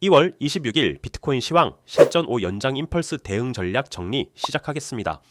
2월 26일 비트코인 시황 실전 5 연장 임펄스 대응 전략 정리 시작하겠습니다.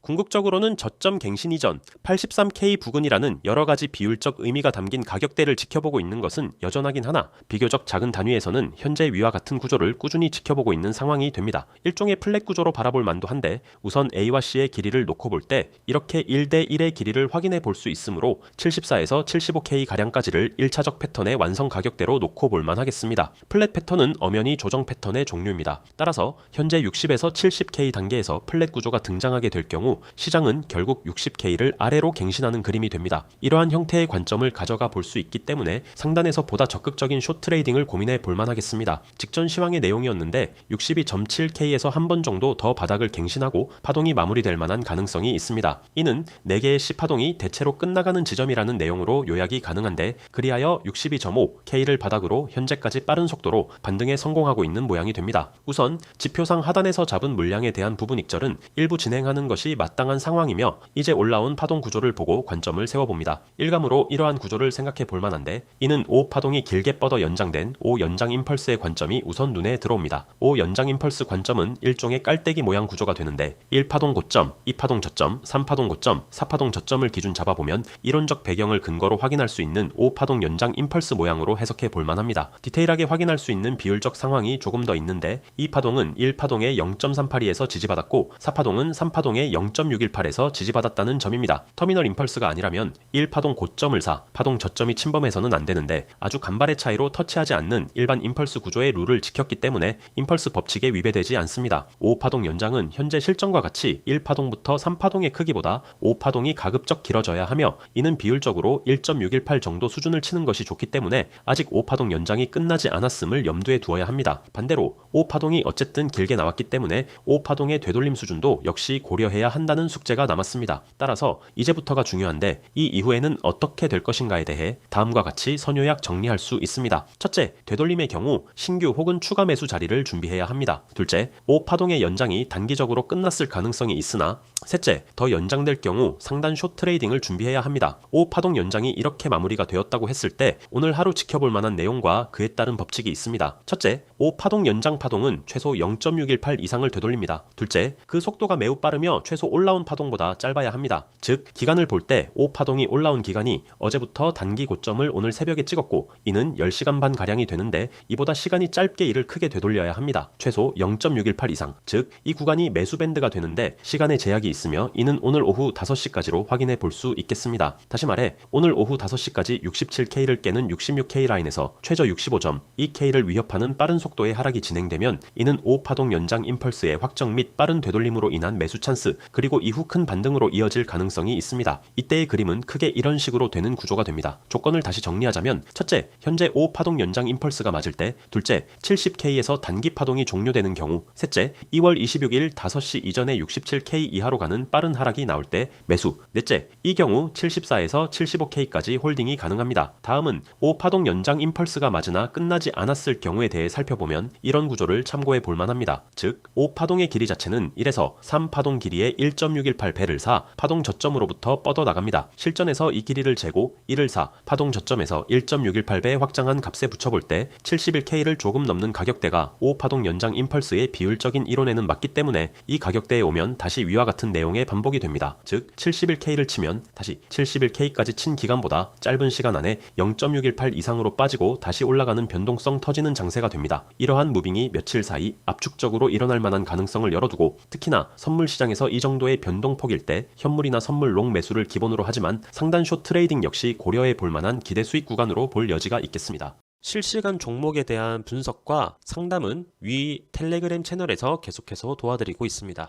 궁극적으로는 저점 갱신 이전 83K 부근이라는 여러가지 비율적 의미가 담긴 가격대를 지켜보고 있는 것은 여전하긴 하나 비교적 작은 단위에서는 현재 위와 같은 구조를 꾸준히 지켜보고 있는 상황이 됩니다. 일종의 플랫 구조로 바라볼 만도 한데 우선 A와 C의 길이를 놓고 볼 때 이렇게 1대1의 길이를 확인해 볼 수 있으므로 74에서 75K가량까지를 1차적 패턴의 완성 가격대로 놓고 볼만 하겠습니다. 플랫 패턴은 엄연히 조정 패턴의 종류입니다. 따라서 현재 60에서 70K 단계에서 플랫 구조가 등장하게 될 경우 시장은 결국 60K를 아래로 갱신하는 그림이 됩니다. 이러한 형태의 관점을 가져가 볼 수 있기 때문에 상단에서 보다 적극적인 숏 트레이딩을 고민해 볼만 하겠습니다. 직전 시황의 내용이었는데 62.7K에서 한 번 정도 더 바닥을 갱신하고 파동이 마무리될 만한 가능성이 있습니다. 이는 4개의 C파동이 대체로 끝나가는 지점이라는 내용으로 요약이 가능한데 그리하여 62.5K를 바닥으로 현재까지 빠른 속도로 반등에 성공하고 있는 모양이 됩니다. 우선 지표상 하단에서 잡은 물량에 대한 부분 익절은 일부 진행하는 것이 마땅한 상황이며 이제 올라온 파동 구조를 보고 관점을 세워봅니다. 일감으로 이러한 구조를 생각해 볼 만한데 이는 5파동이 길게 뻗어 연장된 5 연장 임펄스의 관점이 우선 눈에 들어옵니다. 5 연장 임펄스 관점은 일종의 깔때기 모양 구조가 되는데 1파동 고점, 2파동 저점, 3파동 고점, 4파동 저점을 기준 잡아보면 이론적 배경을 근거로 확인할 수 있는 5파동 연장 임펄스 모양으로 해석해 볼 만합니다. 디테일하게 확인할 수 있는 비율적 상황이 조금 더 있는데 2파동은 1파동의 0.382에서 지지받았고 4파동은 3파동의 0.618에서 지지받았다는 점입니다. 터미널 임펄스가 아니라면 1파동 고점을 파동 저점이 침범해서는 안 되는데 아주 간발의 차이로 터치하지 않는 일반 임펄스 구조의 룰을 지켰기 때문에 임펄스 법칙에 위배되지 않습니다. 5파동 연장은 현재 실전과 같이 1파동부터 3파동의 크기보다 5파동이 가급적 길어져야 하며 이는 비율적으로 1.618 정도 수준을 치는 것이 좋기 때문에 아직 5파동 연장이 끝나지 않았음을 염두에 두어야 합니다. 반대로 5파동이 어쨌든 길게 나왔기 때문에 5파동의 되돌림 수준도 역시 고려해야 한다는 숙제가 남았습니다. 따라서 이제부터가 중요한데 이 이후에는 어떻게 될 것인가에 대해 다음과 같이 선요약 정리할 수 있습니다. 첫째, 되돌림의 경우 신규 혹은 추가 매수 자리를 준비해야 합니다. 둘째, 5파동의 연장이 단기적으로 끝났을 가능성이 있으나 셋째, 더 연장될 경우 상단 숏 트레이딩을 준비해야 합니다. 5파동 연장이 이렇게 마무리가 되었다고 했을 때 오늘 하루 지켜볼 만한 내용과 그에 따른 법칙이 있습니다. 첫째, 5파동 연장 파동은 최소 0.618 이상을 되돌립니다. 둘째, 그 속도가 매우 빠르며 최소 올라온 파동보다 짧아야 합니다. 즉, 기간을 볼 때 5파동이 올라온 기간이 어제부터 단기 고점을 오늘 새벽에 찍었고 이는 10시간 반 가량이 되는데 이보다 시간이 짧게 이를 크게 되돌려야 합니다. 최소 0.618 이상, 즉 이 구간이 매수 밴드가 되는데 시간의 제약이 있으며 이는 오늘 오후 5시까지로 확인해 볼 수 있겠습니다. 다시 말해 오늘 오후 5시까지 67K를 깨는 66K 라인에서 최저 65점, 2K를 위협하는 빠른 속도의 하락이 진행되면 이는 5파동 연장 임펄스의 확정 및 빠른 되돌림으로 인한 매수 찬스 그리고 이후 큰 반등으로 이어질 가능성이 있습니다. 이때의 그림은 크게 이런 식으로 되는 구조가 됩니다. 조건을 다시 정리하자면 첫째, 현재 5파동 연장 임펄스가 맞을 때 둘째, 70K에서 단기 파동이 종료되는 경우 셋째, 2월 26일 5시 이전에 67K 이하로 가는 빠른 하락이 나올 때 매수 넷째, 이 경우 74에서 75K까지 홀딩이 가능합니다. 다음은 5파동 연장 임펄스가 맞으나 끝나지 않았을 경우에 대해 살펴보면 이런 구조를 참고해 볼 만합니다. 즉, 5파동의 길이 자체는 1에서 3파동 길이의 1.618배를 파동 저점으로부터 뻗어나갑니다. 실전에서 이 길이를 재고 1을 파동 저점에서 1.618배 확장한 값에 붙여볼 때 71K를 조금 넘는 가격대가 5파동 연장 임펄스의 비율적인 이론에는 맞기 때문에 이 가격대에 오면 다시 위와 같은 내용의 반복이 됩니다. 즉 71K를 치면 다시 71K까지 친 기간보다 짧은 시간 안에 0.618 이상으로 빠지고 다시 올라가는 변동성 터지는 장세가 됩니다. 이러한 무빙이 며칠 사이 압축적으로 일어날 만한 가능성을 열어두고 특히나 선물 시장에서 이 정도의 변동폭일 때 현물이나 선물 롱 매수를 기본으로 하지만 상단 숏 트레이딩 역시 고려해 볼 만한 기대 수익 구간으로 볼 여지가 있겠습니다. 실시간 종목에 대한 분석과 상담은 위 텔레그램 채널에서 계속해서 도와드리고 있습니다.